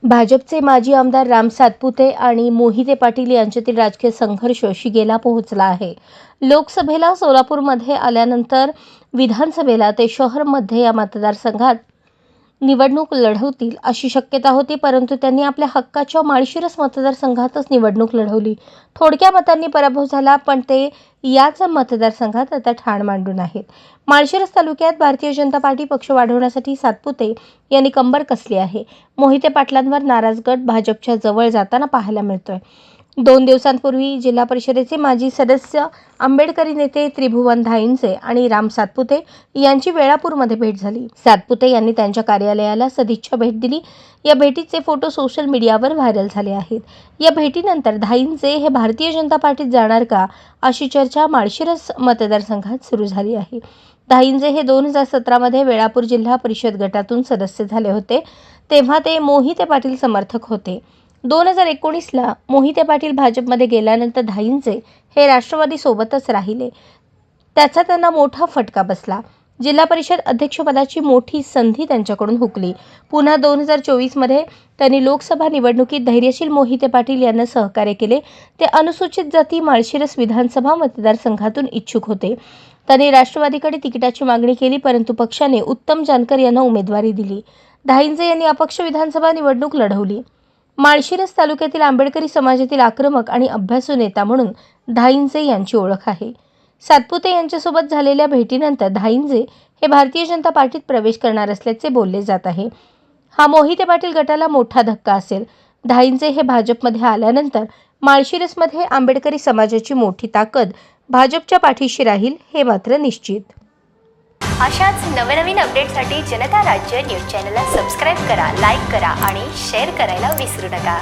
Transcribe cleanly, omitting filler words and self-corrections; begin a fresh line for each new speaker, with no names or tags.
भाजपचे माजी आमदार राम सातपुते आणि मोहिते पाटील यांच्यातील राजकीय संघर्ष शिगेला पोहोचला आहे. लोकसभेला सोलापूरमध्ये आल्यानंतर विधानसभेला ते शहरमध्ये या मतदारसंघात निवडणूक लढवतील अशी शक्यता होती, परंतु त्यांनी आपल्या हक्काच्या माळशिरस मतदारसंघातच निवडणूक लढवली. थोडक्या मतांनी पराभव झाला, पण ते याच मतदारसंघात आता ठाण मांडून आहेत. माळशिरस तालुक्यात भारतीय जनता पार्टी पक्ष वाढवण्यासाठी सातपुते यांनी कंबर कसली आहे. मोहिते पाटलांवर नाराज गट भाजपच्या जवळ जाताना पाहायला मिळतोय. 2 दिवसांपूर्वी जिल्हा परिषदेचे माजी सदस्य, आंबेडकरी नेते त्रिभुवन धाईंजे आणि राम सातपुते यांची वेळापूरमध्ये भेट झाली. सातपुते यांनी त्यांच्या कार्यालयाला सदिच्छा भेट दिली. या भेटीचे फोटो सोशल मीडियावर व्हायरल झाले आहेत. या भेटीनंतर धाईंजे हे भारतीय जनता पार्टीत जाणार का, अशी चर्चा माळशिरस मतदारसंघात सुरू झाली आहे. धाईंजे हे 2017 मध्ये वेळापूर जिल्हा परिषद गटातून सदस्य झाले होते. तेव्हा ते मोहिते पाटील समर्थक होते. 2019ला मोहिते पाटील भाजपमध्ये गेल्यानंतर धाईंजे हे राष्ट्रवादी सोबतच राहिले. त्याचा त्यांना मोठा फटका बसला. जिल्हा परिषद अध्यक्षपदाची मोठी संधी त्यांच्याकडून हुकली. पुन्हा 2024 मध्ये त्यांनी लोकसभा निवडणुकीत धैर्यशील मोहिते पाटील यांना सहकार्य केले. ते अनुसूचित जाती माळशिरस विधानसभा मतदारसंघातून इच्छुक होते. त्यांनी राष्ट्रवादीकडे तिकिटाची मागणी केली, परंतु पक्षाने उत्तम जानकर यांना उमेदवारी दिली. धाईंजे यांनी अपक्ष विधानसभा निवडणूक लढवली. माळशिरस तालुक्यातील आंबेडकरी समाजातील आक्रमक आणि अभ्यासू नेता म्हणून धाईंजे यांची ओळख आहे. सातपुते यांच्यासोबत झालेल्या भेटीनंतर धाईंजे हे भारतीय जनता पार्टीत प्रवेश करणार असल्याचे बोलले जात आहे. हा मोहिते पाटील गटाला मोठा धक्का असेल. धाईंजे हे भाजपमध्ये आल्यानंतर माळशिरसमध्ये आंबेडकरी समाजाची मोठी ताकद भाजपच्या पाठीशी राहील, हे मात्र निश्चित.
अशाच नवनवीन अपडेटसाठी जनता राज्य न्यूज चॅनलला सबस्क्राईब करा, लाईक करा आणि शेअर करायला विसरू नका.